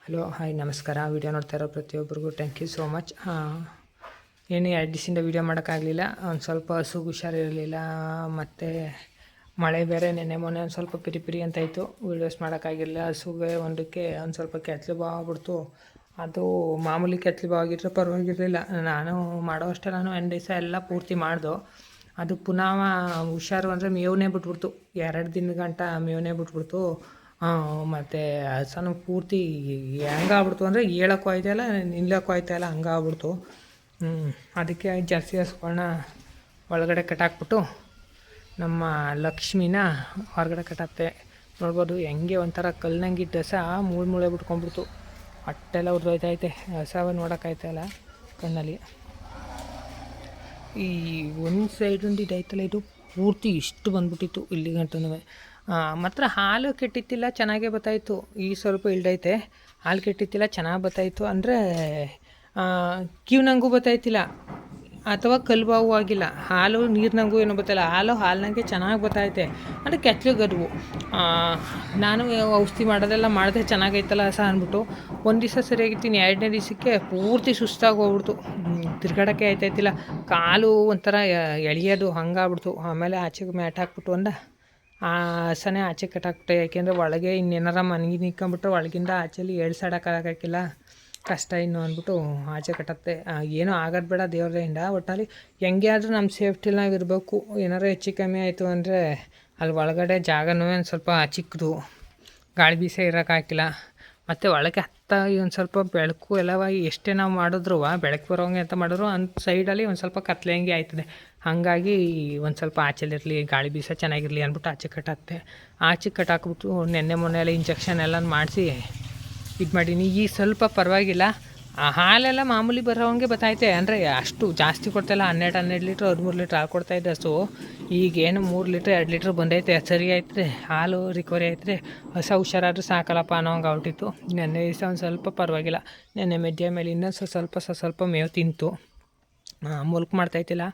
Hello hi ನಮಸ್ಕಾರ. Video ನೋಡ್ತಾ ಇರೋ ಪ್ರತಿಯೊಬ್ಬರಿಗೂ ಥ್ಯಾಂಕ್ ಯು ಸೋ ಮಚ್. ಏನು 2 ದಿವಸದಿಂದ ವೀಡಿಯೋ ಮಾಡೋಕ್ಕಾಗಲಿಲ್ಲ. ಒಂದು ಸ್ವಲ್ಪ ಹಸುಗೆ ಹುಷಾರಿರಲಿಲ್ಲ, ಮತ್ತು ಮಳೆ ಬೇರೆ ನೆನ್ನೆ ಮೊನ್ನೆ ಒಂದು ಸ್ವಲ್ಪ ಪಿರಿ ಅಂತ ಇತ್ತು. ವೀಡಿಯೋಸ್ ಮಾಡೋಕ್ಕಾಗಿರಲಿಲ್ಲ. ಹಸುಗೆ ಒಂದಕ್ಕೆ ಒಂದು ಸ್ವಲ್ಪ ಕೆಚ್ಚಲು ಬಾವು ಆಗ್ಬಿಡ್ತು. ಅದು ಮಾಮೂಲಿ ಕೆಚ್ಚಲು ಬಾವು ಆಗಿದ್ರೆ ಪರವಾಗಿರಲಿಲ್ಲ. ನಾನು ಮಾಡೋ ಅಷ್ಟೇ ನಾನು 2 ದಿವಸ ಎಲ್ಲ ಪೂರ್ತಿ ಮಾಡ್ದು. ಅದು ಪುನಃ ಹುಷಾರು ಅಂದರೆ ಮೇವನೇ ಬಿಟ್ಬಿಡ್ತು. 2 ದಿನದ ಗಂಟ ಮೇವನೇ ಬಿಟ್ಬಿಡ್ತು. ಮತ್ತು ಹಸನು ಪೂರ್ತಿ ಹೆಂಗಾಗ್ಬಿಡ್ತು ಅಂದರೆ ಹೇಳೋಕ್ಕೂ ಆಯ್ತಾಯಿಲ್ಲ, ನಿಲ್ಲೋಕ್ಕೂ ಆಯ್ತಾಯಿಲ್ಲ, ಹಂಗಾಗ್ಬಿಡ್ತು. ಅದಕ್ಕೆ ಜರ್ಸಿ ಹಸುಗಳನ್ನ ಒಳಗಡೆ ಕಟ್ಟಾಕ್ಬಿಟ್ಟು ನಮ್ಮ ಲಕ್ಷ್ಮಿನ ಹೊರಗಡೆ ಕಟ್ಟಾಕ್ತೆ. ನೋಡ್ಬೋದು ಹೆಂಗೆ ಒಂಥರ ಕಲ್ಲಂಗಿದ್ದ ಹಸ ಮೂಳೆ ಬಿಟ್ಕೊಂಡ್ಬಿಡ್ತು. ಹೊಟ್ಟೆಲ್ಲ ಉರಿದೋಯ್ತೈತೆ. ಹಸವ ನೋಡೋಕ್ಕಾಯ್ತಾಯಿಲ್ಲ ಕಣ್ಣಲ್ಲಿ. ಈ ಒಂದು ಸೈಡಿಂದ ಇದೈತಲ್ಲ, ಇದು ಪೂರ್ತಿ ಇಷ್ಟು ಬಂದ್ಬಿಟ್ಟಿತ್ತು ಇಲ್ಲಿ ಗಂಟನೂ. ಮಾತ್ರ ಹಾಲು ಕೆಟ್ಟಿತ್ತಿಲ್ಲ, ಚೆನ್ನಾಗೇ ಬತ್ತಾಯಿತ್ತು. ಈ ಸ್ವಲ್ಪ ಇಳ್ದೈತೆ. ಹಾಲು ಕೆಟ್ಟಿತ್ತಿಲ್ಲ, ಚೆನ್ನಾಗಿ ಬತ್ತಾಯಿತ್ತು. ಅಂದರೆ ಕಿವ್ನಂಗೂ ಬತ್ತಾಯ್ತಿಲ್ಲ, ಅಥವಾ ಕಲ್ಬಾವು ಆಗಿಲ್ಲ. ಹಾಲು ನೀರಿನಂಗೂ ಏನೂ ಬತ್ತಾಯಿಲ್ಲ. ಹಾಲಿನಂಗೆ ಚೆನ್ನಾಗಿ ಬತ್ತೈತೆ. ಅಂದರೆ ಕೆಚ್ಚಲು ಗದುವು. ನಾನು ಔಷಧಿ ಮಾಡೋದೆಲ್ಲ ಮಾಡಿದೆ, ಚೆನ್ನಾಗೈತಲ್ಲ ಹಸ ಅಂದ್ಬಿಟ್ಟು ಒಂದು ದಿವಸ ಸರಿಯಾಗಿರ್ತೀನಿ. 2ನೇ ದಿವಸಕ್ಕೆ ಪೂರ್ತಿ ಸುಸ್ತಾಗಿ ಹೋಗ್ಬಿಡ್ತು. ತಿರ್ಗಾಡೋಕ್ಕೆ ಆಯ್ತಾಯ್ತಿಲ್ಲ. ಕಾಲು ಒಂಥರ ಎಳೆಯೋದು ಹಂಗಾಗ್ಬಿಡ್ತು. ಆಮೇಲೆ ಆಚೆಗೆ ಮ್ಯಾಟ್ ಹಾಕ್ಬಿಟ್ಟು ಆ ಹಸನೇ ಆಚೆ ಕಟ್ಟಾಕ್ಬಿಟ್ಟೆ. ಯಾಕೆಂದರೆ ಒಳಗೆ ಇನ್ನೇನಾರ ಮನೆಗೆ ನಿಕ್ಕೊಂಬಿಟ್ರೆ ಒಳಗಿಂದ ಆಚೆಲಿ ಏಳ್ಸಾಡೋಕ್ಕಾಗಕ್ಕಿಲ್ಲ, ಕಷ್ಟ ಇನ್ನು ಅಂದ್ಬಿಟ್ಟು ಆಚೆ ಕಟ್ಟಾಕ್ತೆ. ಏನೂ ಆಗೋದು ಬೇಡ ದೇವ್ರದಿಂದ. ಒಟ್ಟಲ್ಲಿ ಹೆಂಗೆ ಆದರೂ ನಮ್ಮ ಸೇಫ್ಟಿಲಿ ನಾವು ಇರಬೇಕು. ಏನಾರು ಹೆಚ್ಚು ಕಮ್ಮಿ ಆಯಿತು ಅಂದರೆ ಅಲ್ಲಿ ಒಳಗಡೆ ಜಾಗನೂ ಒಂದು ಸ್ವಲ್ಪ ಚಿಕ್ಕದು, ಗಾಳಿ ಬೀಸ ಇರೋಕ್ಕಾಗಿಲ್ಲ. ಮತ್ತು ಒಳಗೆ ಒಂದು ಸ್ವಲ್ಪ ಬೆಳಕು ಎಲ್ಲವ ಎಷ್ಟೇ ನಾವು ಮಾಡಿದ್ರು ಬೆಳಕು ಬರೋಂಗೆ ಅಂತ ಮಾಡಿದ್ರು ಅಂತ ಸೈಡಲ್ಲಿ ಒಂದು ಸ್ವಲ್ಪ ಕತ್ಲೆ ಹಂಗೆ ಆಯ್ತದೆ. ಹಾಗಾಗಿ ಒಂದು ಸ್ವಲ್ಪ ಆಚೆಲಿರಲಿ, ಗಾಳಿ ಬೀಸ ಚೆನ್ನಾಗಿರಲಿ ಅಂದ್ಬಿಟ್ಟು ಆಚೆ ಕಟ್ಟಾಕ್ತೆ. ಆಚೆ ಕಟ್ಟಾಕ್ಬಿಟ್ಟು ನೆನ್ನೆ ಮೊನ್ನೆ ಎಲ್ಲ ಇಂಜೆಕ್ಷನ್ ಎಲ್ಲ ಮಾಡಿಸಿ ಇದು ಮಾಡೀನಿ. ಈಗ ಸ್ವಲ್ಪ ಪರವಾಗಿಲ್ಲ. ಹಾಲೆಲ್ಲ ಮಾಮೂಲಿ ಬರೋಂಗೆ ಬತ್ತೈತೆ. ಅಂದರೆ ಅಷ್ಟು ಜಾಸ್ತಿ ಕೊಡ್ತಾಯಿಲ್ಲ. 12 ಲೀಟ್ರ್ 13 ಲೀಟ್ರ್ ಹಾಲು ಕೊಡ್ತಾಯಿದ್ದೆ ಹಸು. ಈಗೇನು 3 ಲೀಟ್ರ್ 2 ಲೀಟ್ರ್ ಬಂದೈತೆ. ಸರಿ ಆಯ್ತದೆ, ಹಾಲು ರಿಕವರಿ ಆಯ್ತದೆ. ಹಸ ಹುಷಾರಾದ್ರೂ ಸಾಕಲ್ಲಪ್ಪ ಅನ್ನೋ ಹಂಗೆ ಆಗ್ಬಿಟ್ಟಿತ್ತು. ನೆನ್ನೆ ದಿವಸ ಒಂದು ಸ್ವಲ್ಪ ಪರವಾಗಿಲ್ಲ. ನೆನ್ನೆ ಮೆಜ್ಜೆ ಮೇಲೆ ಇನ್ನೂ ಸ್ವಲ್ಪ ಮೇವು ತಿಂತು. ಮೊಲ್ಕು ಮಾಡ್ತಾಯಿತ್ತಿಲ್ಲ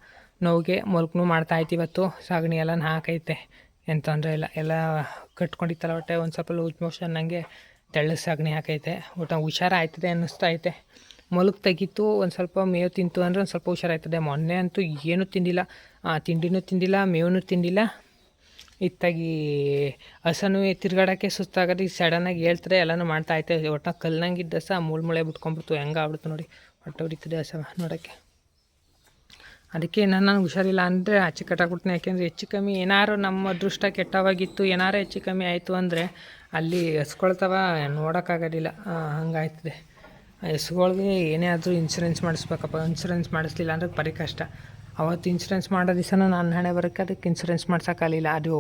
ನೋವಿಗೆ. ಮೊಲ್ಕೂ ಮಾಡ್ತಾಯಿತ್ತು. ಇವತ್ತು ಸಗಣಿ ಎಲ್ಲ ಹಾಕೈತೆ, ಏನು ತೊಂದರೆ ಇಲ್ಲ. ಎಲ್ಲ ಕಟ್ಕೊಂಡಿತ್ತಲ್ಲ ಹೊಟ್ಟೆ ಒಂದು ಸ್ವಲ್ಪ ಲೂಸ್ ಮೋಷನ್ ನನಗೆ ತೆಳ್ಳಗೆ ಸಗಣಿ ಹಾಕೈತೆ. ಒಟ್ಟು ಹುಷಾರಾಯ್ತದೆ ಅನ್ನಿಸ್ತೈತೆ. ಮೊಲಕ್ಕೆ ತೆಗಿತು, ಒಂದು ಸ್ವಲ್ಪ ಮೇವು ತಿಂತು ಅಂದರೆ ಒಂದು ಸ್ವಲ್ಪ ಹುಷಾರಾಯ್ತದೆ. ಮೊನ್ನೆ ಅಂತೂ ಏನೂ ತಿಂದಿಲ್ಲ, ತಿಂಡಿನೂ ತಿಂದಿಲ್ಲ, ಮೇವೂ ತಿಂದಿಲ್ಲ. ಇತ್ತಾಗಿ ಹಸನೂ ತಿರ್ಗಾಡೋಕ್ಕೆ ಸುಸ್ತಾಗೋದು. ಈಗ ಸಡನ್ನಾಗಿ ಹೇಳ್ತಾರೆ, ಎಲ್ಲನೂ ಮಾಡ್ತಾಯಿದ್ದೆ. ಒಟ್ಟು ಕಲ್ಲಂಗಿದ್ದ ಹಸ ಮೂಳೆ ಬಿಟ್ಕೊಂಡ್ಬಿಡ್ತು. ಹೆಂಗೆ ಆಗ್ಬಿಡ್ತು ನೋಡಿ, ಹೊಟ್ಟೆ ಹೊಡಿತದೆ ಹಸ ನೋಡೋಕ್ಕೆ. ಅದಕ್ಕೆ ನಾನು ಹುಷಾರಿಲ್ಲ ಅಂದರೆ ಆಚೆ ಕಟ್ಟಾಕ್ಬಿಡ್ತೀನಿ. ಯಾಕೆಂದರೆ ಹೆಚ್ಚು ಕಮ್ಮಿ ಏನಾರು ನಮ್ಮ ಅದೃಷ್ಟ ಕೆಟ್ಟವಾಗಿತ್ತು, ಏನಾರು ಹೆಚ್ಚು ಕಮ್ಮಿ ಆಯಿತು ಅಂದರೆ ಅಲ್ಲಿ ಹಸ್ಕೊಳ್ತವ ನೋಡೋಕ್ಕಾಗೋದಿಲ್ಲ, ಹಂಗಾಯ್ತದೆ. ಹಸುಗಳ್ಗೆ ಏನೇ ಆದರೂ ಇನ್ಶೂರೆನ್ಸ್ ಮಾಡಿಸ್ಬೇಕಪ್ಪ. ಇನ್ಶೂರೆನ್ಸ್ ಮಾಡಿಸ್ಲಿಲ್ಲ ಅಂದರೆ ಬರೀ ಕಷ್ಟ. ಅವತ್ತು ಇನ್ಶೂರೆನ್ಸ್ ಮಾಡೋ ದಿವಸನೂ ನಾನು ಹಣೆ ಬರೋಕ್ಕೆ ಅದಕ್ಕೆ ಇನ್ಶೂರೆನ್ಸ್ ಮಾಡ್ಸೋಕ್ಕಾಗಲಿಲ್ಲ. ಅದು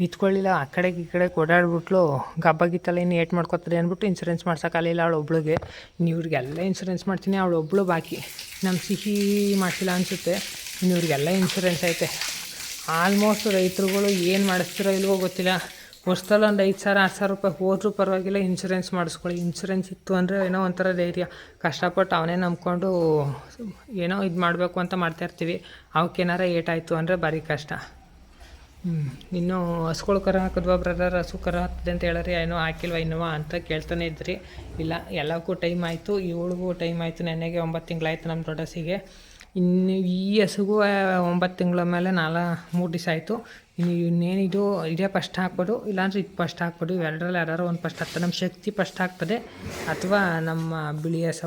ನಿಂತ್ಕೊಳ್ಳಿಲ್ಲ, ಆ ಕಡೆಗೆ ಈ ಕಡೆಗೆ ಓಡಾಡ್ಬಿಟ್ಲು. ಗಬ್ಬಾಗಿತ್ತಲ್ಲ, ಇನ್ನು ಏಟ್ ಮಾಡ್ಕೊತಾರೆ ಅಂದ್ಬಿಟ್ಟು ಇನ್ಶೂರೆನ್ಸ್ ಮಾಡ್ಸೋಕ್ಕಾಗಲಿಲ್ಲ ಅವಳು ಒಬ್ಳಿಗೆ. ಇನ್ನು ಇವ್ರಿಗೆಲ್ಲ ಇನ್ಶೂರೆನ್ಸ್ ಮಾಡ್ತೀನಿ, ಅವಳು ಒಬ್ಬಳು ಬಾಕಿ. ನಮ್ಮ ಸಿಹಿ ಮಾಡಿಸಿಲ್ಲ ಅನಿಸುತ್ತೆ. ಇನ್ನು ಇವ್ರಿಗೆಲ್ಲ ಇನ್ಶೂರೆನ್ಸ್ ಐತೆ. ಆಲ್ಮೋಸ್ಟ್ ರೈತರುಗಳು ಏನು ಮಾಡಿಸ್ತಿರೋ ಇಲ್ವೋ ಗೊತ್ತಿಲ್ಲ. ವರ್ಷದಲ್ಲಿ ಒಂದು 5,000 6,000 ರೂಪಾಯಿ ಹೋದ್ರೂ ಪರವಾಗಿಲ್ಲ, ಇನ್ಶೂರೆನ್ಸ್ ಮಾಡಿಸ್ಕೊಳ್ಳಿ. ಇನ್ಶೂರೆನ್ಸ್ ಇತ್ತು ಅಂದರೆ ಏನೋ ಒಂಥರ ಧೈರ್ಯ. ಕಷ್ಟಪಟ್ಟು ಅವನೇ ನಂಬ್ಕೊಂಡು ಏನೋ ಇದು ಮಾಡಬೇಕು ಅಂತ ಮಾಡ್ತಾಯಿರ್ತೀವಿ. ಅವಕ್ಕೇನಾರ ಏಟಾಯಿತು ಅಂದರೆ ಭಾರಿ ಕಷ್ಟ. ಇನ್ನೂ ಹಸುಗಳು ಕರು ಹಾಕಿದ್ವಾ ಬ್ರದರ್, ಹಸು ಕರು ಹಾಕ್ತದೆ ಅಂತ ಹೇಳೋರಿ, ಏನೋ ಹಾಕಿಲ್ವ ಇನ್ನೂ ಅಂತ ಕೇಳ್ತಾನೆ ಇದ್ರಿ. ಇಲ್ಲ, ಎಲ್ಲಕ್ಕೂ ಟೈಮ್ ಆಯಿತು. ಇವಳಿಗೂ ಟೈಮ್ ಆಯಿತು. ನೆನ್ನೆಗೆ 9 ತಿಂಗಳಾಯಿತು ನಮ್ಮ ದೊಡ್ಡ ಹಸಿಗೆ. ಇನ್ನು ಈ ಹಸುಗೂ 9 ತಿಂಗಳ ಮೇಲೆ 3 ದಿವಸ ಆಯಿತು. ಇನ್ನೇನಿದು ಇದೇ ಫಸ್ಟ್ ಹಾಕ್ಬೋದು, ಇಲ್ಲಾಂದ್ರೆ ಇದು ಫಸ್ಟ್ ಹಾಕ್ಬೋದು. ಇವೆರಡರಲ್ಲಿ ಯಾರು ಒಂದು ಫಸ್ಟ್ ಹಾಕ್ತದೆ. ನಮ್ಮ ಶಕ್ತಿ ಫಸ್ಟ್ ಹಾಕ್ತದೆ, ಅಥವಾ ನಮ್ಮ ಬಿಳಿ ಹೊಸ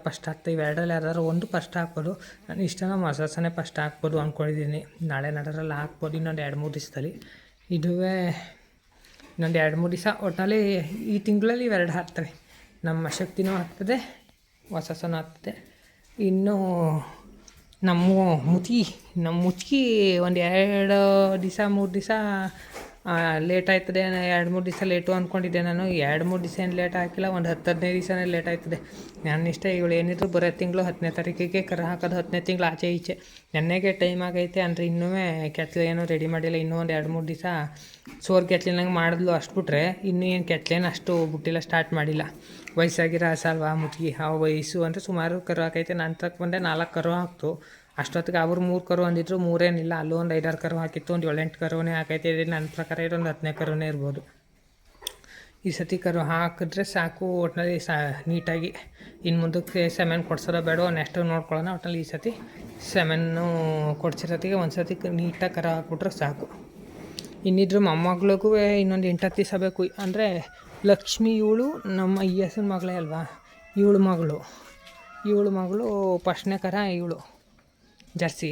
ಫಸ್ಟ್ ಆಗ್ತದೆ. ಇವೆರಡರಲ್ಲಿ ಯಾರು ಒಂದು ಫಸ್ಟ್ ಹಾಕ್ಬೋದು. ನಾನು ಇಷ್ಟ ನಮ್ಮ ಹೊಸನೇ ಫಸ್ಟ್ ಹಾಕ್ಬೋದು ಅಂದ್ಕೊಂಡಿದ್ದೀನಿ. ನಾಳೆ ನಡರಲ್ಲಿ ಹಾಕ್ಬೋದು ಇನ್ನೊಂದು 2-3 ದಿವಸದಲ್ಲಿ. ಇದುವೇ ಇನ್ನೊಂದು 2-3 ದಿವಸ. ಒಟ್ಟಿನಲ್ಲಿ ಈ ತಿಂಗಳಲ್ಲಿ ಇವೆರಡು ಹಾಕ್ತವೆ. ನಮ್ಮ ಶಕ್ತಿನೂ ಆಗ್ತದೆ, ಹೊಸನೂ ಆಗ್ತದೆ. ಇನ್ನು ನಮ್ಮ ಮುಚ್ಕಿ ಒಂದು 2 ದಿವಸ 3 ದಿವಸ ಲೇಟ್ ಆಯ್ತದೆ. 2-3 ದಿವಸ ಲೇಟು ಅಂದ್ಕೊಂಡಿದ್ದೆ ನಾನು. 2-3 ದಿವಸ ಏನು ಲೇಟ್ ಹಾಕಿಲ್ಲ, ಒಂದು 10-15 ದಿವಸನೇ ಲೇಟ್ ಆಯ್ತದೆ. ನಾನು ಇಷ್ಟ ಇವಳು ಏನಿದ್ರು ಬರೋ ತಿಂಗಳು 10ನೇ ತಾರೀಕಿಗೆ ಕರು ಹಾಕೋದು. 10ನೇ ತಿಂಗಳು ಆಚೆ ಈಚೆ. ನೆನ್ನೆಗೆ ಟೈಮ್ ಆಗೈತೆ ಅಂದರೆ ಇನ್ನೂ ಕೆತ್ತಲು ಏನೂ ರೆಡಿ ಮಾಡಿಲ್ಲ. ಇನ್ನೂ ಒಂದು 2-3 ದಿವಸ ಸೋರು ಕೆತ್ತಲಿನಂಗೆ ಮಾಡಿದ್ಲು, ಅಷ್ಟು ಬಿಟ್ರೆ ಇನ್ನೂ ಏನು ಕೆತ್ತಲೇನು ಅಷ್ಟು ಬಿಟ್ಟಿಲ್ಲ, ಸ್ಟಾರ್ಟ್ ಮಾಡಿಲ್ಲ. ವಯಸ್ಸಾಗಿರೋ ಹಸ ಅಲ್ವಾ ಮುಚ್ಗಿ, ಆ ವಯಸ್ಸು ಅಂದರೆ ಸುಮಾರು ಕರು ಹಾಕೈತೆ. ನಾನು ತಕ್ಕ ಬಂದೆ 4 ಕರು ಹಾಕ್ತು. ಅಷ್ಟೊತ್ತಿಗೆ ಅವರು 3 ಕರು ಅಂದಿದ್ರು. 3 ಏನಿಲ್ಲ, ಅಲ್ಲೂ ಒಂದು 5-6 ಕರು ಹಾಕಿತ್ತು. ಒಂದು 7-8 ಕರುವೇ ಹಾಕೈತೆ. ನನ್ನ ಪ್ರಕಾರ ಇದೊಂದು 10ನೇ ಕರುವೇ ಇರ್ಬೋದು. ಈ ಸತಿ ಕರು ಹಾಕಿದ್ರೆ ಸಾಕು. ಒಟ್ಟಿನಲ್ಲಿ ನೀಟಾಗಿ ಇನ್ನು ಮುಂದಕ್ಕೆ ಸೆಮೆನ್ ಕೊಡ್ಸೋದ ಬೇಡ, ನೆಕ್ಸ್ಟ್ ನೋಡ್ಕೊಳ್ಳೋಣ. ಒಟ್ಟಿನಲ್ಲಿ ಈ ಸತಿ ಸೆಮೆನ್ನು ಕೊಡ್ಸಿರೋತ್ತಿಗೆ ಒಂದು ಸತಿ ನೀಟಾಗಿ ಕರು ಹಾಕ್ಬಿಟ್ರೆ ಸಾಕು. ಇನ್ನಿದ್ರು ಮೊಮ್ಮಗಳಿಗೂ ಇನ್ನೊಂದು 8-10 ದಿವಸ ಬೇಕು. ಅಂದರೆ ಲಕ್ಷ್ಮಿ ಇವಳು ನಮ್ಮ ಈ ಹೆಸರು ಮಗಳೇ ಅಲ್ವಾ, ಇವಳು ಮಗಳು ಫಸ್ಟ್ನೇ ಕರ ಇವಳು ಜರ್ಸಿ.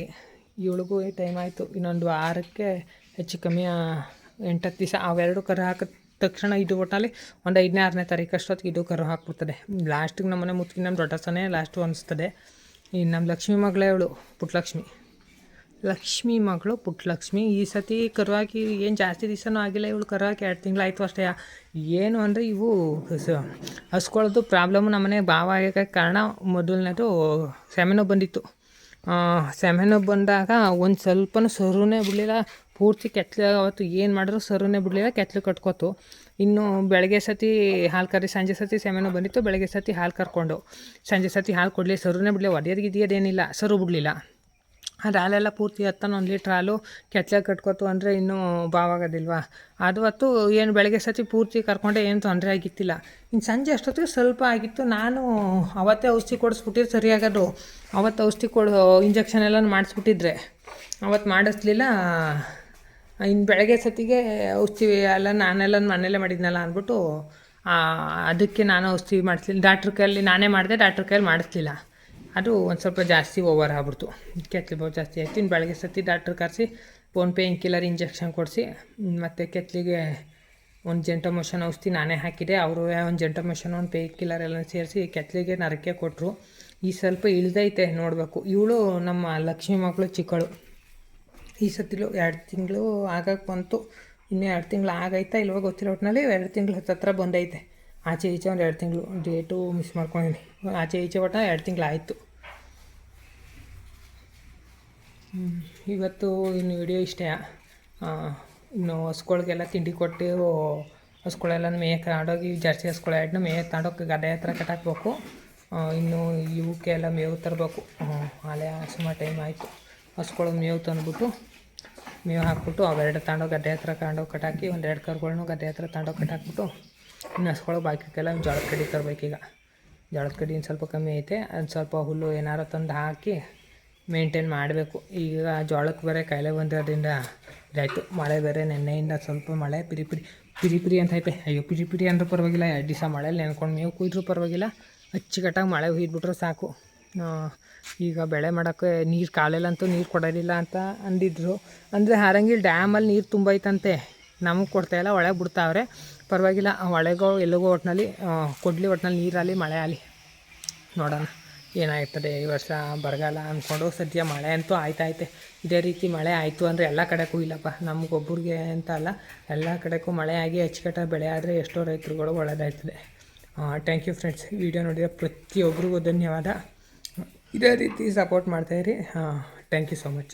ಇವಳಿಗೂ ಟೈಮ್ ಆಯಿತು. ಇನ್ನೊಂದು ವಾರಕ್ಕೆ ಹೆಚ್ಚು ಕಮ್ಮಿ 8-10 ದಿವಸ ಅವೆರಡು ಕರು ಹಾಕಿದ ತಕ್ಷಣ ಇದು ಒಟ್ಟಿನಲ್ಲಿ ಒಂದು 5ನೇ 6ನೇ ತಾರೀಕು ಅಷ್ಟೊತ್ತಿಗೆ ಇದು ಕರು ಹಾಕ್ಬಿಡ್ತದೆ. ಲಾಸ್ಟಿಗೆ ನಮ್ಮನೆ ಮುತ್ತಿಗೆ ನಮ್ಮ ದೊಡ್ಡ ಸನೇ ಲಾಸ್ಟು ಅನಿಸ್ತದೆ. ಇನ್ನು ನಮ್ಮ ಲಕ್ಷ್ಮಿ ಮಗಳೇ ಅವಳು ಲಕ್ಷ್ಮಿ ಮಗಳು ಪುಟ್ಟಲಕ್ಷ್ಮಿ. ಈ ಸತಿ ಕರು ಹಾಕಿ ಏನು ಜಾಸ್ತಿ ದಿವಸನೂ ಆಗಿಲ್ಲ. ಇವಳು ಕರು ಹಾಕಿ 2 ತಿಂಗಳಾಯಿತು ಅಷ್ಟೇ. ಏನು ಅಂದರೆ ಇವು ಹಸ್ಕೊಳ್ಳೋದು ಪ್ರಾಬ್ಲಮ್ಮು ನಮ್ಮನೆ ಭಾವ ಆಗಕ್ಕೆ ಕಾರಣ. ಮೊದಲನೇದು ಸೆಮೆನೋ ಬಂದಿತ್ತು. ಸೆಮೆನೋ ಬಂದಾಗ ಒಂದು ಸ್ವಲ್ಪನೂ ಸರುನೇ ಬಿಡಲಿಲ್ಲ. ಪೂರ್ತಿ ಕೆತ್ತಲು ಅವತ್ತು ಏನು ಮಾಡಿದ್ರು ಸರುನೇ ಬಿಡಲಿಲ್ಲ, ಕೆತ್ತಲು ಕಟ್ಕೋತು. ಇನ್ನು ಬೆಳಗ್ಗೆ ಸತಿ ಹಾಲು ಕರಿ, ಸಂಜೆ ಸತಿ ಸೆಮೆನೋ ಬಂದಿತ್ತು. ಬೆಳಗ್ಗೆ ಸತಿ ಹಾಲು ಕರ್ಕೊಂಡು ಸಂಜೆ ಸತಿ ಹಾಲು ಕೊಡಲಿ, ಸರುನೇ ಬಿಡಲಿ. ಒಡೆಯೋದೇನಿಲ್ಲ, ಸರು ಬಿಡಲಿಲ್ಲ. ಅದು ಹಾಲೆಲ್ಲ ಪೂರ್ತಿ 1 ಲೀಟ್ರ್ ಹಾಲು ಕೆತ್ತಲೆ ಕಟ್ಕೋತು ಅಂದರೆ ಇನ್ನೂ ಬಾವಾಗೋದಿಲ್ವ. ಅದು ಹೊತ್ತು ಏನು ಬೆಳಗ್ಗೆ ಸತಿ ಪೂರ್ತಿ ಕರ್ಕೊಂಡೆ ಏನು ತೊಂದರೆ ಆಗಿತ್ತಿಲ್ಲ. ಇನ್ನು ಸಂಜೆ ಅಷ್ಟೊತ್ತಿಗೆ ಸ್ವಲ್ಪ ಆಗಿತ್ತು. ನಾನು ಅವತ್ತೇ ಔಷಧಿ ಕೊಡಿಸ್ಬಿಟ್ಟಿದ್ರೆ ಸರಿಯಾಗೋದು. ಅವತ್ತು ಔಷಧಿ ಇಂಜೆಕ್ಷನ್ ಎಲ್ಲ ಮಾಡಿಸ್ಬಿಟ್ಟಿದ್ರೆ, ಅವತ್ತು ಮಾಡಿಸ್ಲಿಲ್ಲ. ಇನ್ನು ಬೆಳಗ್ಗೆ ಸತಿಗೆ ಔಷಧಿ ಎಲ್ಲ ನಾನೆಲ್ಲ ಮನೆಯಲ್ಲೇ ಮಾಡಿದ್ನಲ್ಲ ಅಂದ್ಬಿಟ್ಟು ಅದಕ್ಕೆ ನಾನು ಔಷಧಿ ಮಾಡಿಸ್ಲಿಲ್ಲ. ಡಾಕ್ಟ್ರ್ ಕೈಯಲ್ಲಿ ನಾನೇ ಮಾಡಿದೆ, ಡಾಕ್ಟ್ರ್ ಕೈಯಲ್ಲಿ ಮಾಡಿಸ್ಲಿಲ್ಲ. ಅದು ಒಂದು ಸ್ವಲ್ಪ ಜಾಸ್ತಿ ಓವರ್ ಆಗ್ಬಿಡ್ತು, ಕೆತ್ತಲು ಜಾಸ್ತಿ ಆಯಿತು. ಇನ್ನು ಬೆಳಗ್ಗೆ ಸತಿ ಡಾಕ್ಟ್ರ್ ಕರೆಸಿ ಒಂದು ಪೇನ್ ಕಿಲ್ಲರ್ ಇಂಜೆಕ್ಷನ್ ಕೊಡಿಸಿ, ಮತ್ತು ಕೆತ್ತಲಿಗೆ ಒಂದು ಜೆಂಟಮೋಷನ್ ಔಷಧಿ ನಾನೇ ಹಾಕಿದೆ. ಅವರು ಒಂದು ಜೆಂಟಮೋಷನ್, ಒಂದು ಪೇನ್ ಕಿಲ್ಲರ್ ಎಲ್ಲ ಸೇರಿಸಿ ಕೆತ್ತಲಿಗೆ ನರಕ್ಕೆ ಕೊಟ್ಟರು. ಈ ಸ್ವಲ್ಪ ಇಳಿದೈತೆ, ನೋಡಬೇಕು. ಇವಳು ನಮ್ಮ ಲಕ್ಷ್ಮಿ ಮಗಳು ಚಿಕ್ಕಳು. ಈ ಸತಿಲು 2 ತಿಂಗಳು ಆಗಕ್ಕೆ ಬಂತು. ಇನ್ನೂ 2 ತಿಂಗಳು ಆಗೈತಾ ಇಲ್ವಾಗ ಗೊತ್ತಿಲ್ಲ. ಒಟ್ಟಿನಲ್ಲಿ 2 ತಿಂಗಳು ಹತ್ತಿರ ಬಂದೈತೆ. ಆಚೆ ಈಚೆ ಒಂದು 2 ತಿಂಗಳು, ಡೇಟು ಮಿಸ್ ಮಾಡ್ಕೊಂಡಿದ್ದೀನಿ. ಆಚೆ ಈಚೆ ಒಟ್ಟು 2 ತಿಂಗಳು ಆಯಿತು. ಇವತ್ತು ಇನ್ನು ವಿಡಿಯೋ ಇಷ್ಟೇ. ಇನ್ನು ಹಸ್ಗಳಿಗೆಲ್ಲ ತಿಂಡಿ ಕೊಟ್ಟು ಹಸ್ಗಳೆಲ್ಲ ಮೇಯಕ್ಕೆ ತಗೊಂಡೋಗಿ, ಜರ್ಸಿ ಹಸ್ಗಳು 2 ಮೇಯಕ್ಕೆ ತಗೊಂಡೋಗಿ ಗದ್ದೆ ಹತ್ರ ಕಟ್ಟಾಕಬೇಕು. ಇನ್ನು ಇವಕ್ಕೆ ಎಲ್ಲ ಮೇವು ತರಬೇಕು. ಅಲ್ಲೇ ಸುಮಾರು ಟೈಮ್ ಆಯಿತು. ಹಸ್ಗಳು ಮೇವು ತಂದುಬಿಟ್ಟು ಮೇವು ಹಾಕ್ಬಿಟ್ಟು ಅವೆರಡು ತಗೊಂಡೋಗಿ ಗದ್ದೆ ಹತ್ರ ತಗೊಂಡೋಗಿ ಕಟ್ಟಾಕಿ, 1-2 ಕರುಗಳ್ನು ಗದ್ದೆ ಹತ್ರ ತಗೊಂಡೋಗಿ ಕಟ್ಟಾಕ್ಬಿಟ್ಟು ಇನ್ನು ಹಸ್ಗಳು ಬಾಕಿಗೆಲ್ಲ ಜೋಳದ ಕಡ್ಡಿ ತರಬೇಕೀಗ. ಜೋಳದ ಕಡ್ಡಿ ಇನ್ನು ಸ್ವಲ್ಪ ಕಮ್ಮಿ ಐತೆ. ಅದು ಸ್ವಲ್ಪ ಹುಲ್ಲು ಏನಾರು ತಂದು ಹಾಕಿ ಮೇಂಟೈನ್ ಮಾಡಬೇಕು. ಈಗ ಜೋಳಕ್ಕೆ ಬೇರೆ ಕಾಯಿಲೆ ಬಂದಿರೋದ್ರಿಂದ ಇದಾಯಿತು. ಮಳೆ ಬೇರೆ ನೆನ್ನೆಯಿಂದ ಸ್ವಲ್ಪ ಮಳೆ ಪಿರಿ ಅಂತ ಐತೆ. ಅಯ್ಯೋ ಪಿರಿ ಅಂದ್ರೂ ಪರವಾಗಿಲ್ಲ, 2 ದಿವಸ ಮಳೆಯಲ್ಲಿ ನೆನ್ಕೊಂಡು ಮೇವು ಕುಯ್ದ್ರೂ ಪರವಾಗಿಲ್ಲ, ಅಚ್ಚುಕಟ್ಟಾಗಿ ಮಳೆ ಹುಯ್ದುಬಿಟ್ರೆ ಸಾಕು. ಈಗ ಬೆಳೆ ಮಾಡೋಕ್ಕೆ ನೀರು ಕಾಲೆಲ್ಲಂತೂ ನೀರು ಕೊಡೋದಿಲ್ಲ ಅಂತ ಅಂದಿದ್ರು. ಅಂದರೆ ಹಾರಂಗಿಲ್ ಡ್ಯಾಮಲ್ಲಿ ನೀರು ತುಂಬೈತಂತೆ, ನಮಗೆ ಕೊಡ್ತಾಯಿಲ್ಲ, ಒಳಗೆ ಬಿಡ್ತಾವ್ರೆ. ಪರವಾಗಿಲ್ಲ, ಒಳಗೋ ಎಲ್ಲಿಗೋ ಒಟ್ಟಿನಲ್ಲಿ ಕೊಡಲಿ, ಒಟ್ಟಿನಲ್ಲಿ ನೀರಲ್ಲಿ ಮಳೆ ಆಗಲಿ, ನೋಡೋಣ ಏನಾಗ್ತದೆ. ಈ ವರ್ಷ ಬರಗಾಲ ಅಂದ್ಕೊಂಡು ಸದ್ಯ ಮಳೆ ಅಂತೂ ಆಯ್ತೈತೆ. ಇದೇ ರೀತಿ ಮಳೆ ಆಯಿತು ಅಂದರೆ ಎಲ್ಲ ಕಡೆಗೂ ಇಲ್ಲಪ್ಪ, ನಮಗೊಬ್ಬರಿಗೆ ಅಂತ ಅಲ್ಲ, ಎಲ್ಲ ಕಡೆಗೂ ಮಳೆ ಆಗಿ ಅಚ್ಚುಕಟ್ಟಾಗಿ ಬೆಳೆ ಆದರೆ ಎಷ್ಟೋ ರೈತರುಗಳು ಒಳ್ಳೆಯದಾಯ್ತದೆ. Thank you friends. ವಿಡಿಯೋ ನೋಡಿರೋ ಪ್ರತಿಯೊಬ್ಬರಿಗೂ ಧನ್ಯವಾದ. ಇದೇ ರೀತಿ ಸಪೋರ್ಟ್ ಮಾಡ್ತಾಯಿರಿ. Thank you so much.